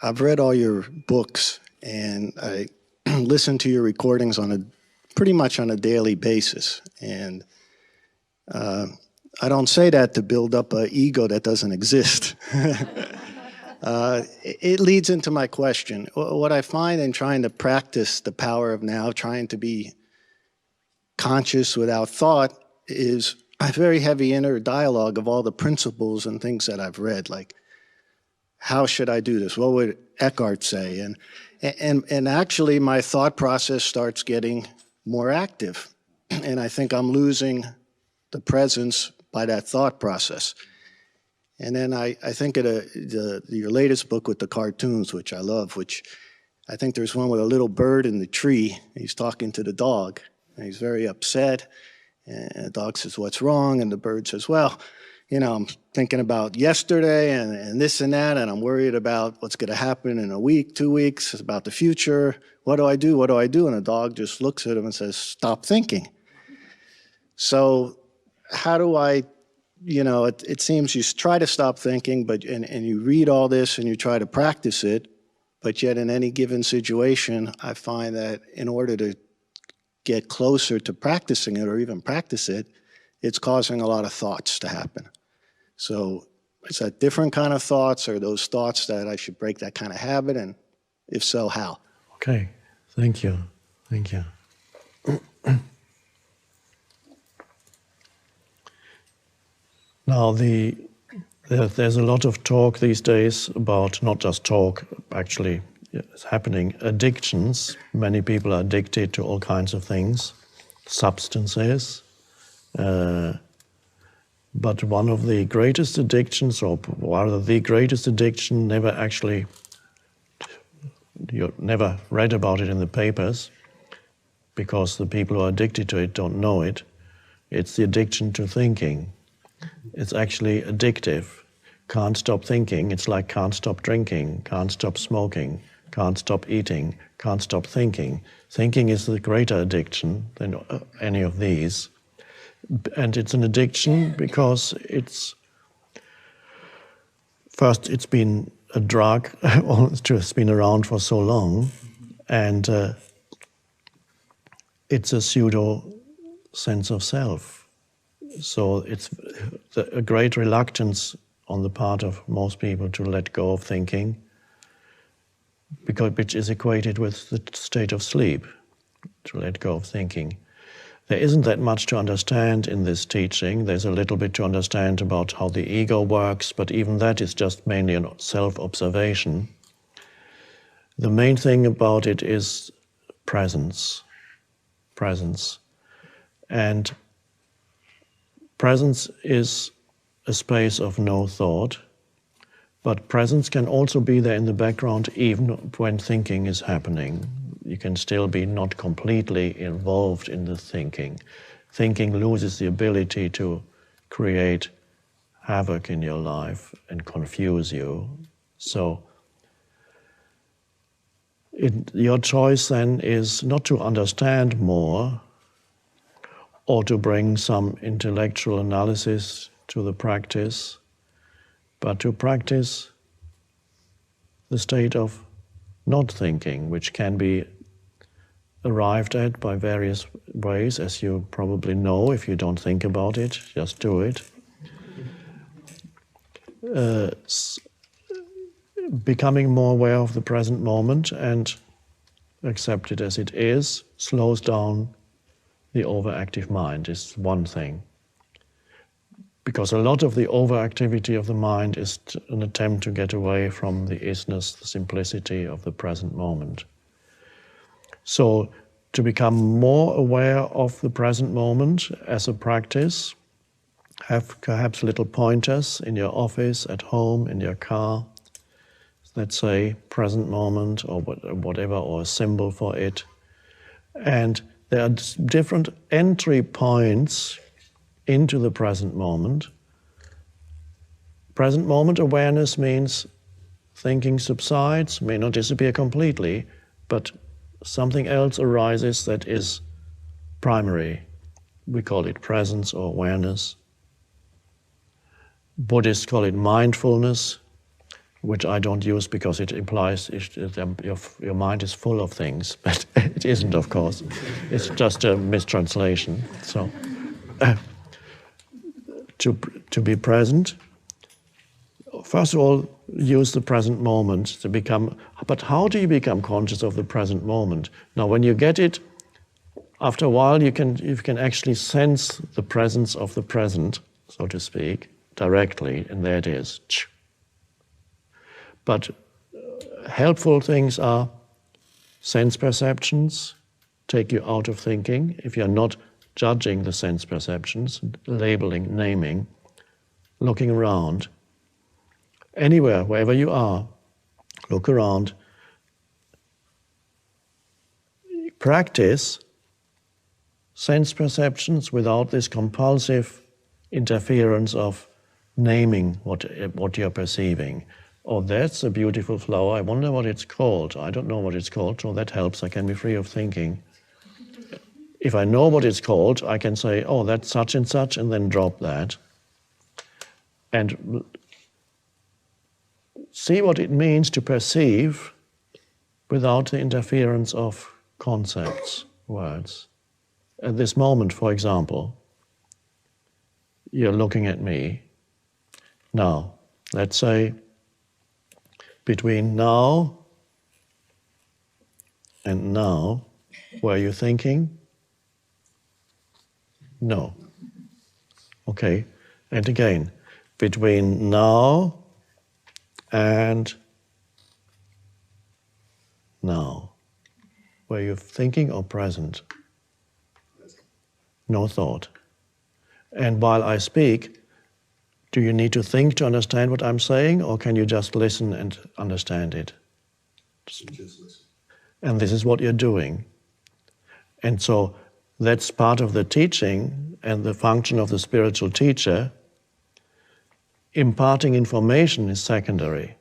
I've read all your books, and I listen to your recordings pretty much on a daily basis. And I don't say that to build up an ego that doesn't exist. It leads into my question. What I find in trying to practice the power of now, trying to be conscious without thought, is a very heavy inner dialogue of all the principles and things that I've read, like, how should I do this? What would ECKHART say? And actually my thought process starts getting more active. And I think I'm losing the presence by that thought process. And then I think of your latest book with the cartoons, which I love, which I think there's one with a little bird in the tree. He's talking to the dog, and he's very upset. And the dog says, "What's wrong?" And the bird says, "Well, you know, I'm thinking about yesterday and this and that, and I'm worried about what's going to happen in a week, 2 weeks, about the future. What do I do? What do I do?" And the dog just looks at him and says, "Stop thinking." So how do I, you know, it seems you try to stop thinking, but and you read all this and you try to practice it, but yet in any given situation, I find that in order to get closer to practicing it or even practice it, it's causing a lot of thoughts to happen. So is that different kind of thoughts, or those thoughts that I should break that kind of habit, and if so, how? Okay, thank you, thank you. Now, there's a lot of talk these days about, not just talk, actually it's happening, addictions. Many people are addicted to all kinds of things, substances. But one of the greatest addictions, or rather the greatest addiction, you never read about it in the papers, because the people who are addicted to it don't know it. It's the addiction to thinking. It's actually addictive. Can't stop thinking. It's like can't stop drinking, can't stop smoking, can't stop eating, can't stop thinking. Thinking is the greater addiction than any of these. And it's an addiction because it's been a drug, it's been around for so long, and it's a pseudo sense of self. So it's a great reluctance on the part of most people to let go of thinking, which is equated with the state of sleep, to let go of thinking. There isn't that much to understand in this teaching. There's a little bit to understand about how the ego works, but even that is just mainly a self-observation. The main thing about it is presence. Presence. And presence is a space of no thought, but presence can also be there in the background even when thinking is happening. You can still be not completely involved in the thinking. Thinking loses the ability to create havoc in your life and confuse you. So your choice then is not to understand more or to bring some intellectual analysis to the practice, but to practice the state of not thinking, which can be arrived at by various ways, as you probably know. If you don't think about it, just do it. Becoming more aware of the present moment and accept it as it is slows down the overactive mind, is one thing. Because a lot of the overactivity of the mind is an attempt to get away from the isness, the simplicity of the present moment. So to become more aware of the present moment as a practice, have perhaps little pointers in your office, at home, in your car. Let's say present moment or whatever, or a symbol for it. And there are different entry points into the present moment. Present moment awareness means thinking subsides, may not disappear completely, but something else arises that is primary. We call it presence or awareness. Buddhists call it mindfulness. which I don't use because it implies your mind is full of things, but it isn't, of course. It's just a mistranslation. So, to be present, first of all, use the present moment to become, but how do you become conscious of the present moment? Now, when you get it, after a while, you can actually sense the presence of the present, so to speak, directly, and there it is. But helpful things are sense perceptions, take you out of thinking. If you're not judging the sense perceptions, labeling, naming, looking around, anywhere, wherever you are, look around. Practice sense perceptions without this compulsive interference of naming what you're perceiving. Oh, that's a beautiful flower. I wonder what it's called. I don't know what it's called, so that helps. I can be free of thinking. If I know what it's called, I can say, oh, that's such, and then drop that. And see what it means to perceive without the interference of concepts, words. At this moment, for example, you're looking at me. Now, let's say between now and now, were you thinking? No. Okay, and again, between now and now, were you thinking or present? No thought. And while I speak, do you need to think to understand what I'm saying, or can you just listen and understand it? Just listen. And this is what you're doing. And so that's part of the teaching and the function of the spiritual teacher. Imparting information is secondary.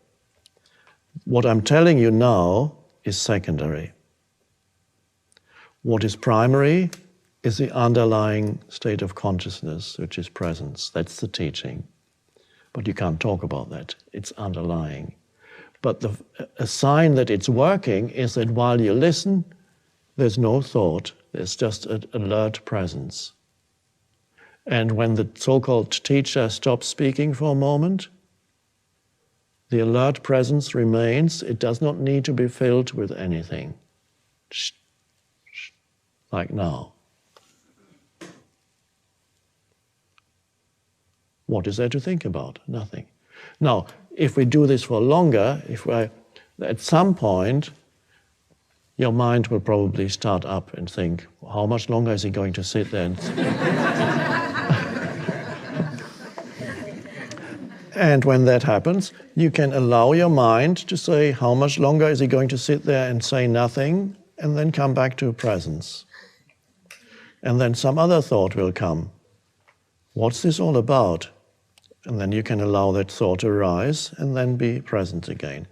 What I'm telling you now is secondary. What is primary is the underlying state of consciousness, which is presence. That's the teaching. But you can't talk about that. It's underlying. But a sign that it's working is that while you listen, there's no thought. There's just an alert presence. And when the so-called teacher stops speaking for a moment, the alert presence remains. It does not need to be filled with anything. Like now. What is there to think about? Nothing. Now, if we do this for longer, at some point, your mind will probably start up and think, how much longer is he going to sit there? And when that happens, you can allow your mind to say, how much longer is he going to sit there and say nothing, and then come back to presence. And then some other thought will come. What's this all about? And then you can allow that thought to arise and then be present again.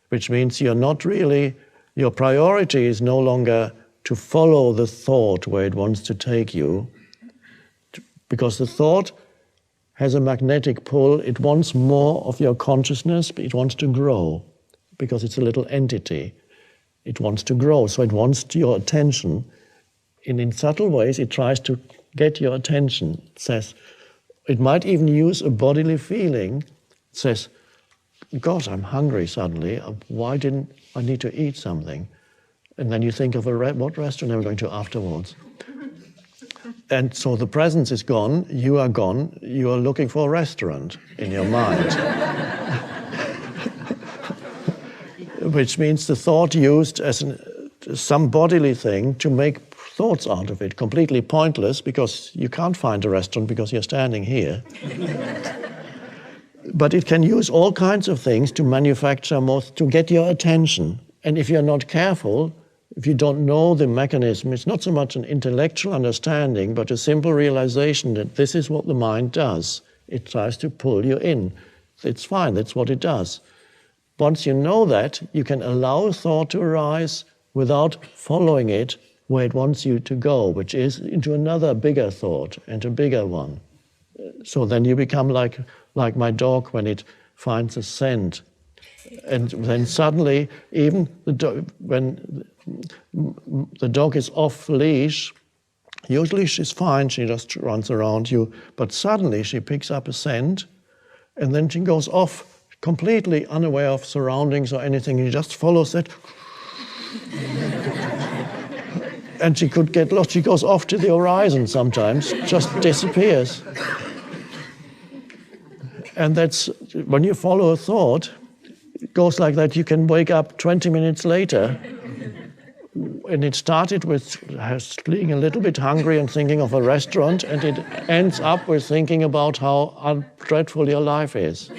Which means you're not really, your priority is no longer to follow the thought where it wants to take you, because the thought has a magnetic pull. It wants more of your consciousness, but it wants to grow, because it's a little entity. It wants to grow, so it wants your attention. And in subtle ways, it tries to get your attention. It says, it might even use a bodily feeling. It says, gosh, I'm hungry suddenly. Why didn't I need to eat something? And then you think of what restaurant am I going to afterwards? And so the presence is gone, you are gone, you are looking for a restaurant in your mind. Which means the thought used as some bodily thing to make thoughts out of it, completely pointless, because you can't find a restaurant because you're standing here. But it can use all kinds of things to manufacture more, to get your attention. And if you're not careful, if you don't know the mechanism, it's not so much an intellectual understanding, but a simple realization that this is what the mind does. It tries to pull you in. It's fine, that's what it does. Once you know that, you can allow thought to arise without following it where it wants you to go, which is into another bigger thought and a bigger one. So then you become like my dog when it finds a scent And then suddenly, even when the dog is off leash, usually she's fine, she just runs around you, but suddenly she picks up a scent and then she goes off completely unaware of surroundings or anything. She just follows it. And she could get lost. She goes off to the horizon sometimes, just disappears. And that's, when you follow a thought, it goes like that. You can wake up 20 minutes later, and it started with being a little bit hungry and thinking of a restaurant, and it ends up with thinking about how dreadful your life is.